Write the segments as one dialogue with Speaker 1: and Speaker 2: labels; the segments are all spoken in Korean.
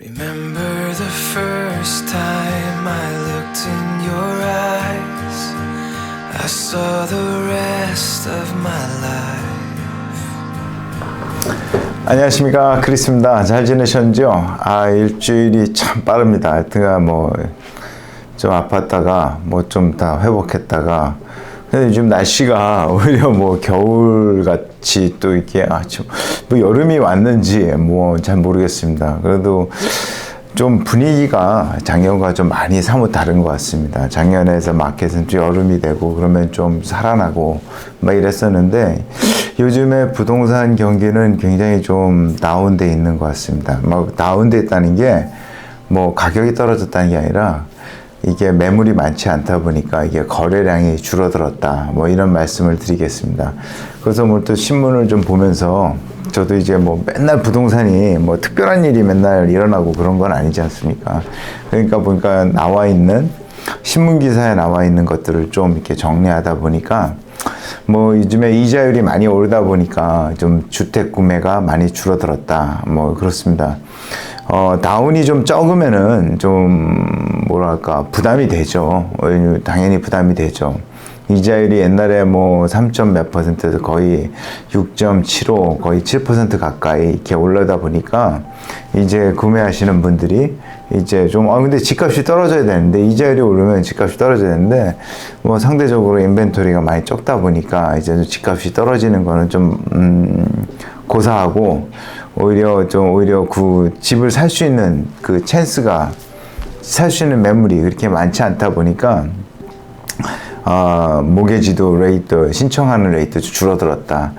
Speaker 1: Remember the first time I looked in your eyes. I saw the rest of my life.
Speaker 2: 안녕하십니까, 크리스입니다. 잘 지내셨죠? 일주일이 참 빠릅니다. 하여튼가 좀 아팠다가 좀 다 회복했다가, 근데 요즘 날씨가 오히려 겨울같이 또 이렇게 여름이 왔는지 잘 모르겠습니다. 그래도 좀 분위기가 작년과 좀 많이 사뭇 다른 것 같습니다. 작년에서 마켓은 좀 여름이 되고 그러면 좀 살아나고 이랬었는데, 요즘에 부동산 경기는 굉장히 좀 다운돼 있는 것 같습니다. 다운돼 있다는 게 가격이 떨어졌다는 게 아니라 이게 매물이 많지 않다 보니까 이게 거래량이 줄어들었다, 이런 말씀을 드리겠습니다. 그래서 또 신문을 좀 보면서 저도 이제 맨날 부동산이 특별한 일이 맨날 일어나고 그런 건 아니지 않습니까? 그러니까 보니까 나와 있는 신문 기사에 나와 있는 것들을 좀 이렇게 정리하다 보니까 요즘에 이자율이 많이 오르다 보니까 좀 주택 구매가 많이 줄어들었다, 그렇습니다. 다운이 좀 적으면은 부담이 되죠. 당연히 부담이 되죠. 이자율이 옛날에 3점 몇 퍼센트, 거의 6.75, 거의 7% 가까이 이렇게 올라다 보니까 이제 구매하시는 분들이 이제 근데 집값이 떨어져야 되는데, 이자율이 오르면 집값이 떨어져야 되는데, 상대적으로 인벤토리가 많이 적다 보니까 이제 집값이 떨어지는 거는 고사하고, 오히려 그 집을 살 수 있는 그 찬스가, 살 수 있는 매물이 그렇게 많지 않다 보니까 모게지도 레이트, 신청하는 레이트 줄어들었다.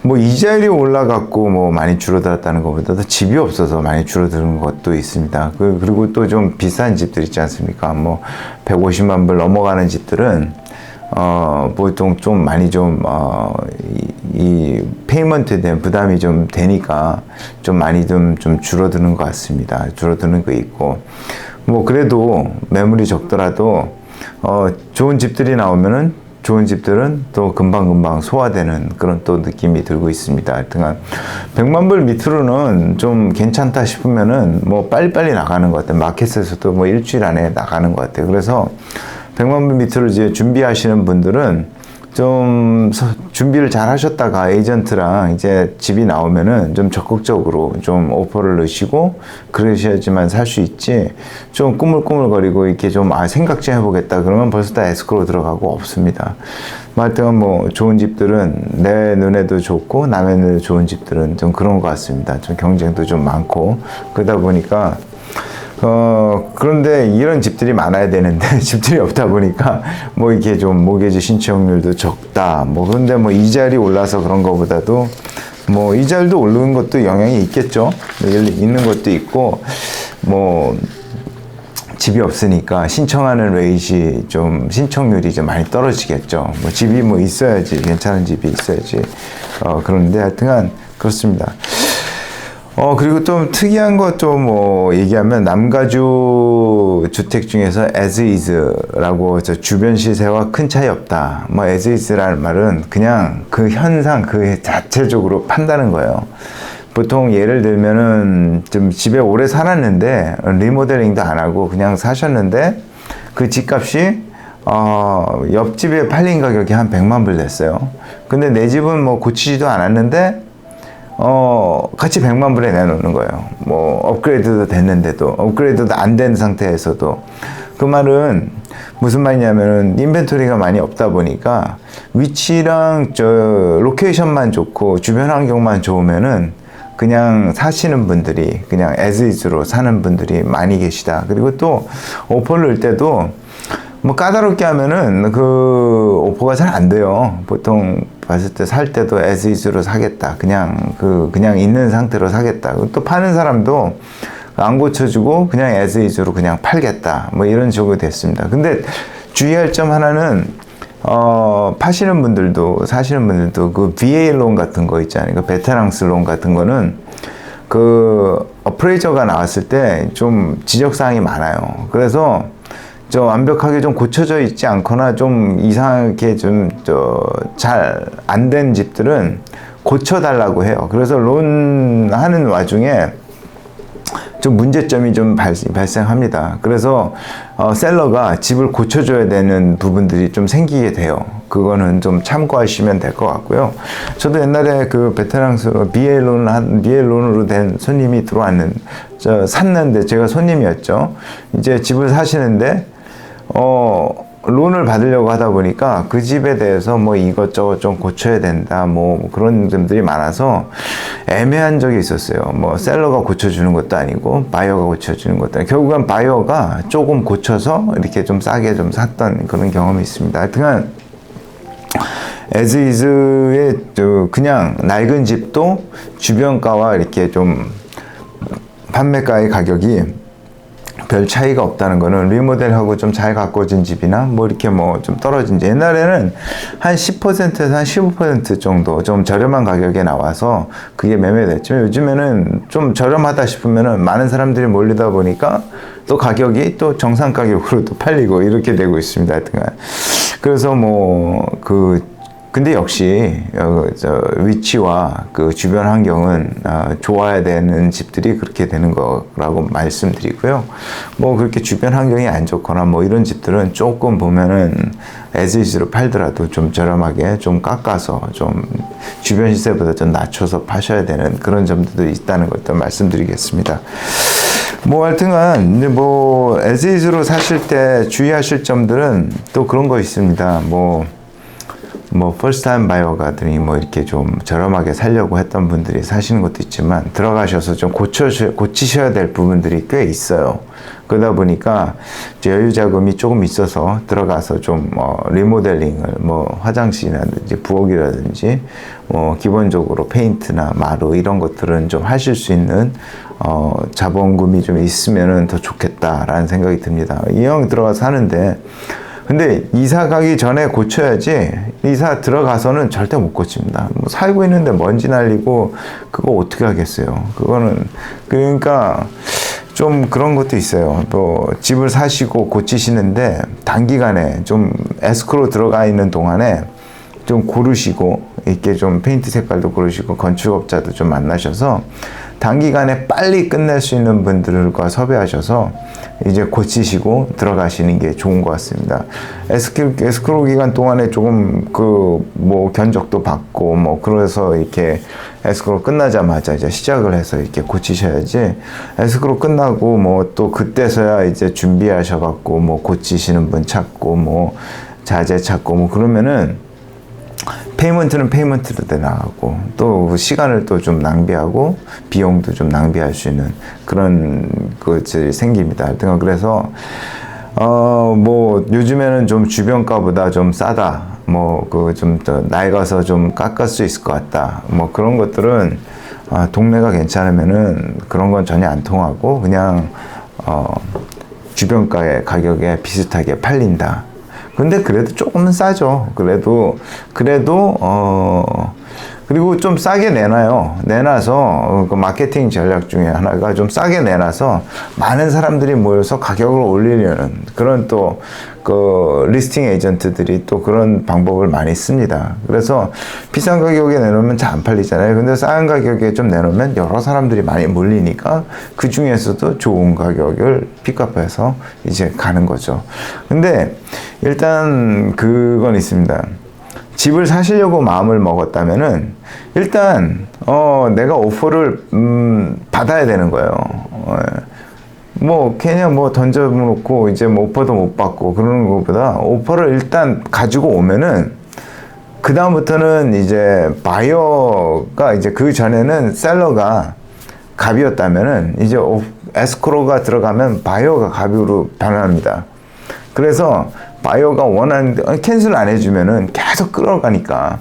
Speaker 2: 이자율이 올라갔고 많이 줄어들었다는 것보다도 집이 없어서 많이 줄어드는 것도 있습니다. 그리고 또 좀 비싼 집들 있지 않습니까? 150만 불 넘어가는 집들은 보통 좀 많이 이 페이먼트에 대한 부담이 좀 되니까 좀 많이 좀 줄어드는 것 같습니다. 줄어드는 거 있고, 그래도 매물이 적더라도 좋은 집들이 나오면은, 좋은 집들은 또 금방금방 소화되는 그런 또 느낌이 들고 있습니다. 하여튼 100만 불 밑으로는 좀 괜찮다 싶으면은 빨리빨리 나가는 것 같아요. 마켓에서도 일주일 안에 나가는 것 같아요. 그래서 100만 불 밑으로 이제 준비하시는 분들은 좀 준비를 잘 하셨다가 에이전트랑 이제 집이 나오면은 좀 적극적으로 좀 오퍼를 넣으시고 그러셔야지만 살 수 있지, 좀 꾸물꾸물거리고 이렇게 생각 좀 해보겠다 그러면 벌써 다 에스크로 들어가고 없습니다. 하여튼 좋은 집들은, 내 눈에도 좋고 남의 눈에도 좋은 집들은 좀 그런 것 같습니다. 좀 경쟁도 좀 많고 그러다 보니까 그런데 이런 집들이 많아야 되는데 집들이 없다 보니까 이렇게 모기지 신청률도 적다. 그런데 이자율이 올라서 그런 것보다도 이자율도 오르는 것도 영향이 있겠죠. 있는 것도 있고, 집이 없으니까 신청하는 레이시 신청률이 좀 많이 떨어지겠죠. 집이 있어야지, 괜찮은 집이 있어야지. 그런데 하여튼간 그렇습니다. 그리고 좀 특이한 것 얘기하면, 남가주 주택 중에서 as is라고 주변 시세와 큰 차이 없다. as is라는 말은 그냥 그 현상 그 자체적으로 판다는 거예요. 보통 예를 들면은 좀 집에 오래 살았는데 리모델링도 안 하고 그냥 사셨는데 그 집값이 옆집에 팔린 가격이 한 100만 불 됐어요. 근데 내 집은 고치지도 않았는데 같이 100만 불에 내놓는 거예요. 업그레이드도 됐는데도, 업그레이드도 안 된 상태에서도. 그 말은 무슨 말이냐면은, 인벤토리가 많이 없다 보니까 위치랑 로케이션만 좋고 주변 환경만 좋으면은 그냥 사시는 분들이, 그냥 as is로 사는 분들이 많이 계시다. 그리고 또 오퍼를 넣을 때도 까다롭게 하면은 그 오퍼가 잘 안 돼요. 보통 봤을 때 살 때도 as is로 사겠다. 그냥 있는 상태로 사겠다. 또 파는 사람도 안 고쳐주고 그냥 as is로 그냥 팔겠다. 이런 식으로 됐습니다. 근데 주의할 점 하나는, 사시는 분들도 그 VA 론 같은 거 있잖아요. 그 베테랑스 론 같은 거는 그 어프레이저가 나왔을 때 좀 지적사항이 많아요. 그래서 완벽하게 고쳐져 있지 않거나 좀 이상하게 잘 안 된 집들은 고쳐달라고 해요. 그래서 론 하는 와중에 좀 문제점이 좀 발생합니다. 그래서 셀러가 집을 고쳐줘야 되는 부분들이 좀 생기게 돼요. 그거는 좀 참고하시면 될 것 같고요. 저도 옛날에 그 베테랑스로 BA론으로 된 손님이 샀는데 제가 손님이었죠. 이제 집을 사시는데 론을 받으려고 하다 보니까 그 집에 대해서 뭐 이것저것 좀 고쳐야 된다, 뭐 그런 점들이 많아서 애매한 적이 있었어요. 뭐 셀러가 고쳐주는 것도 아니고 바이어가 고쳐주는 것도 아니고 결국은 바이어가 조금 고쳐서 이렇게 좀 싸게 좀 샀던 그런 경험이 있습니다. 하여튼 as is의 그냥 낡은 집도 주변가와 이렇게 좀 판매가의 가격이 별 차이가 없다는 거는 리모델하고 좀 잘 가꿔진 집이나 뭐 이렇게 뭐 좀 떨어진 집, 옛날에는 한 10%에서 한 15% 정도 좀 저렴한 가격에 나와서 그게 매매됐지만 요즘에는 좀 저렴하다 싶으면은 많은 사람들이 몰리다 보니까 또 가격이 또 정상 가격으로 또 팔리고 이렇게 되고 있습니다. 하여튼 그래서 근데 역시 위치와 그 주변 환경은 좋아야 되는 집들이 그렇게 되는 거라고 말씀드리고요. 뭐 그렇게 주변 환경이 안 좋거나 뭐 이런 집들은 조금 보면은 as is로 팔더라도 좀 저렴하게 좀 깎아서 좀 주변 시세보다 좀 낮춰서 파셔야 되는 그런 점들도 있다는 것도 말씀드리겠습니다. 뭐 하여튼간 이제 뭐 as is로 사실 때 주의하실 점들은 또 그런 거 있습니다. 뭐 first time buyer가들이 뭐 이렇게 좀 저렴하게 살려고 했던 분들이 사시는 것도 있지만 들어가셔서 좀 고치셔야 될 부분들이 꽤 있어요. 그러다 보니까 여유 자금이 조금 있어서 들어가서 좀 리모델링을 뭐 화장실이라든지 부엌이라든지 기본적으로 페인트나 마루 이런 것들은 좀 하실 수 있는 자본금이 좀 있으면은 더 좋겠다라는 생각이 듭니다. 이왕 들어가서 하는데 근데 이사 가기 전에 고쳐야지 이사 들어가서는 절대 못 고칩니다. 뭐 살고 있는데 먼지 날리고 그거 어떻게 하겠어요. 그거는 그러니까 좀 그런 것도 있어요. 또 집을 사시고 고치시는데 단기간에 좀 에스크로 들어가 있는 동안에 좀 고르시고 이렇게 좀 페인트 색깔도 고르시고 건축업자도 좀 만나셔서 단기간에 빨리 끝낼 수 있는 분들과 섭외하셔서 이제 고치시고 들어가시는 게 좋은 것 같습니다. 에스크로 기간 동안에 조금 뭐 견적도 받고 뭐 그래서 이렇게 에스크로 끝나자마자 이제 시작을 해서 이렇게 고치셔야지 에스크로 끝나고 뭐 또 그때서야 이제 준비하셔갖고 뭐 고치시는 분 찾고 뭐 자재 찾고 뭐 그러면은 페이먼트는 페이먼트로 나가고 또 시간을 또 좀 낭비하고 비용도 좀 낭비할 수 있는 그런 것들이 생깁니다. 그래서 뭐 요즘에는 좀 주변가보다 좀 싸다, 뭐 좀 더 낡아서 좀 깎을 수 있을 것 같다, 뭐 그런 것들은 동네가 괜찮으면은 그런 건 전혀 안 통하고 그냥 주변가의 가격에 비슷하게 팔린다. 근데 그래도 조금은 싸죠. 그리고 좀 싸게 내놔서 그 마케팅 전략 중에 하나가 좀 싸게 내놔서 많은 사람들이 모여서 가격을 올리려는 그런 또 그 리스팅 에이전트들이 또 그런 방법을 많이 씁니다. 그래서 비싼 가격에 내놓으면 잘 안 팔리잖아요. 근데 싼 가격에 좀 내놓으면 여러 사람들이 많이 몰리니까 그 중에서도 좋은 가격을 픽업해서 이제 가는 거죠. 근데 일단 그건 있습니다. 집을 사시려고 마음을 먹었다면은 일단 내가 오퍼를 받아야 되는 거예요. 뭐 그냥 뭐 던져놓고 이제 뭐 오퍼도 못 받고 그러는 것보다 오퍼를 일단 가지고 오면은 그 다음부터는 이제 바이어가 이제 그 전에는 셀러가 갑이었다면은 이제 에스크로가 들어가면 바이어가 갑으로 변합니다. 그래서 바이어가 원하는데 캔슬 안 해주면은 계속 끌어가니까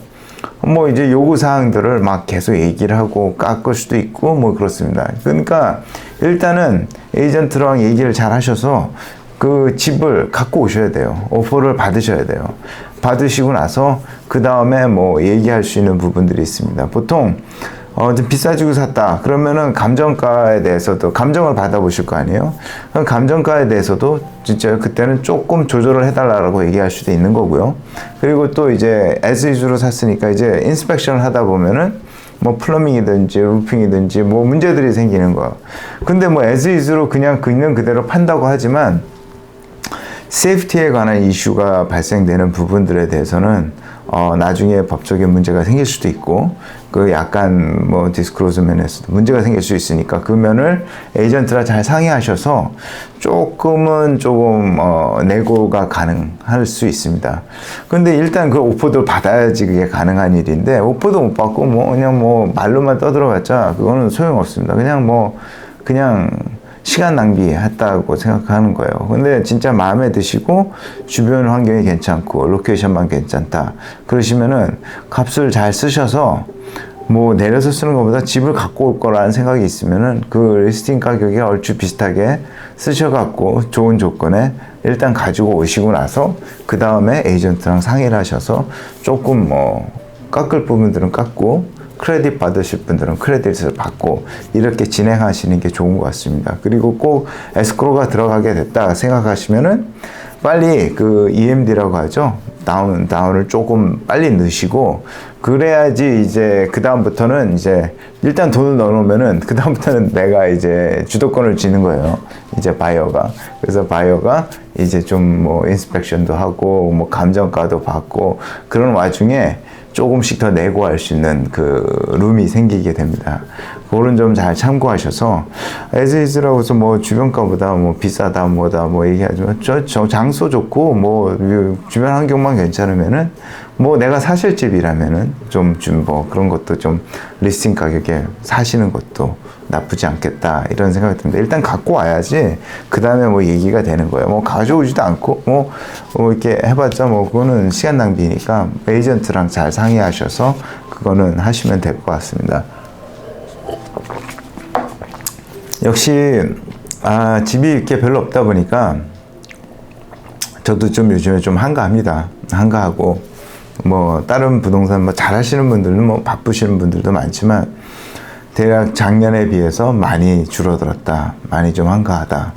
Speaker 2: 뭐 이제 요구사항들을 막 계속 얘기를 하고 깎을 수도 있고 뭐 그렇습니다. 그러니까 일단은 에이전트랑 얘기를 잘 하셔서 그 집을 갖고 오셔야 돼요. 오퍼를 받으셔야 돼요. 받으시고 나서 그 다음에 뭐 얘기할 수 있는 부분들이 있습니다. 보통 좀 비싸지고 샀다. 그러면은 감정가에 대해서도 감정을 받아보실 거 아니에요? 그럼 감정가에 대해서도 진짜 그때는 조금 조절을 해달라고 얘기할 수도 있는 거고요. 그리고 또 이제 as is로 샀으니까 이제 인스펙션을 하다 보면은 뭐 플러밍이든지 루핑이든지 뭐 문제들이 생기는 거야. 근데 뭐 as is로 그냥 있는 그대로 판다고 하지만 세이프티에 관한 이슈가 발생되는 부분들에 대해서는 나중에 법적인 문제가 생길 수도 있고 그 약간 뭐 디스크로즈 면에서도 문제가 생길 수 있으니까 그 면을 에이전트랑 잘 상의하셔서 조금 내고가 가능할 수 있습니다. 근데 일단 그 오퍼도 받아야지 그게 가능한 일인데 오퍼도 못 받고 뭐 그냥 뭐 말로만 떠들어봤자 그거는 소용없습니다. 그냥 시간 낭비했다고 생각하는 거예요. 근데 진짜 마음에 드시고 주변 환경이 괜찮고 로케이션만 괜찮다 그러시면은 값을 잘 쓰셔서 뭐 내려서 쓰는 것보다 집을 갖고 올 거라는 생각이 있으면은 그 리스팅 가격에 얼추 비슷하게 쓰셔갖고 좋은 조건에 일단 가지고 오시고 나서 그 다음에 에이전트랑 상의를 하셔서 조금 뭐 깎을 부분들은 깎고 크레딧 받으실 분들은 크레딧을 받고 이렇게 진행하시는 게 좋은 것 같습니다. 그리고 꼭 에스크로가 들어가게 됐다 생각하시면은 빨리 그 EMD라고 하죠. 다운을 조금 빨리 넣으시고 그래야지 이제 그 다음부터는 이제 일단 돈을 넣어놓으면은 그 다음부터는 내가 이제 주도권을 쥐는 거예요. 이제 바이어가. 그래서 바이어가 이제 좀 뭐 인스펙션도 하고 뭐 감정가도 받고 그런 와중에 조금씩 더 내고할 수 있는 그 룸이 생기게 됩니다. 그런 점 잘 참고하셔서 as is라고 해서 뭐 주변가보다 뭐 비싸다 뭐다 뭐 얘기하지만 저 장소 좋고 뭐 주변 환경만 괜찮으면은 뭐 내가 사실 집이라면은 좀 뭐 그런 것도 좀 리스팅 가격에 사시는 것도 나쁘지 않겠다 이런 생각이 듭니다. 일단 갖고 와야지 그 다음에 뭐 얘기가 되는 거예요. 뭐 가져오지도 않고 뭐 이렇게 해봤자 뭐 그거는 시간 낭비니까 에이전트랑 잘 상의하셔서 그거는 하시면 될 것 같습니다. 역시 집이 이렇게 별로 없다 보니까 저도 좀 요즘에 좀 한가합니다. 한가하고 뭐 다른 부동산 뭐 잘하시는 분들은 뭐 바쁘시는 분들도 많지만 대략 작년에 비해서 많이 줄어들었다. 많이 좀 한가하다.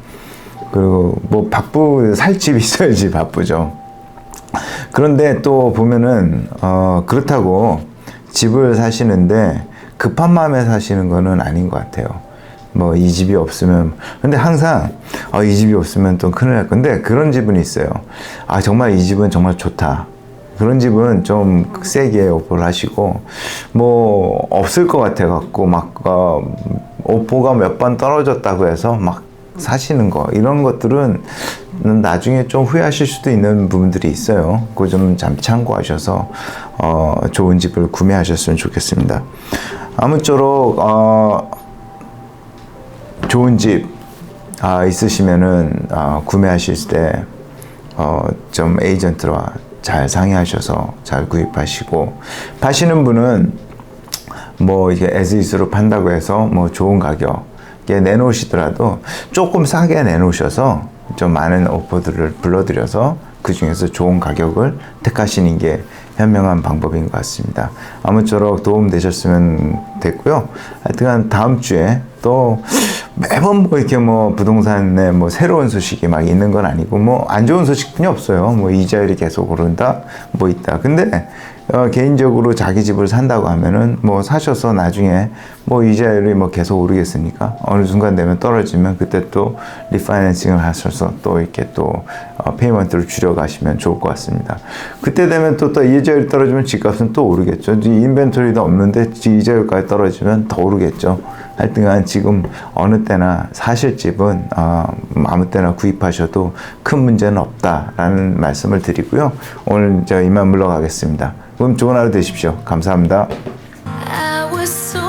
Speaker 2: 그리고 뭐 살 집이 있어야지 바쁘죠. 그런데 또 보면은 그렇다고 집을 사시는데 급한 마음에 사시는 거는 아닌 것 같아요. 뭐 이 집이 없으면 근데 항상 이 집이 없으면 또 큰일 날 건데 그런 집은 있어요. 정말 이 집은 정말 좋다. 그런 집은 좀 세게 오퍼를 하시고 뭐 없을 것 같아 갖고 막 오퍼가 몇 번 떨어졌다고 해서 막 사시는 거 이런 것들은 나중에 좀 후회하실 수도 있는 부분들이 있어요. 그거 좀 잠시 참고하셔서 좋은 집을 구매하셨으면 좋겠습니다. 아무쪼록 좋은 집 있으시면은 구매하실 때 좀 에이전트와 잘 상의하셔서 잘 구입하시고 파시는 분은 뭐 이게 as is로 판다고 해서 뭐 좋은 가격에 내놓으시더라도 조금 싸게 내놓으셔서 좀 많은 오퍼들을 불러들여서 그 중에서 좋은 가격을 택하시는 게 현명한 방법인 것 같습니다. 아무쪼록 도움 되셨으면 됐고요. 하여튼 다음 주에 또 매번 뭐 이렇게 뭐 부동산에 뭐 새로운 소식이 막 있는 건 아니고 뭐 안 좋은 소식뿐이 없어요. 뭐 이자율이 계속 오른다 뭐 있다. 근데 개인적으로 자기 집을 산다고 하면은 뭐 사셔서 나중에 뭐 이자율이 뭐 계속 오르겠습니까? 어느 순간 되면 떨어지면 그때 또 리파이낸싱을 하셔서 또 이렇게 또 페이먼트를 줄여가시면 좋을 것 같습니다. 그때 되면 또 이자율이 떨어지면 집값은 또 오르겠죠. 인벤토리도 없는데 이자율까지 떨어지면 더 오르겠죠. 하여튼간 지금 어느 때나 사실 집은 아무 때나 구입하셔도 큰 문제는 없다라는 말씀을 드리고요. 오늘 이만 물러가겠습니다. 그럼 좋은 하루 되십시오. 감사합니다.
Speaker 1: I was so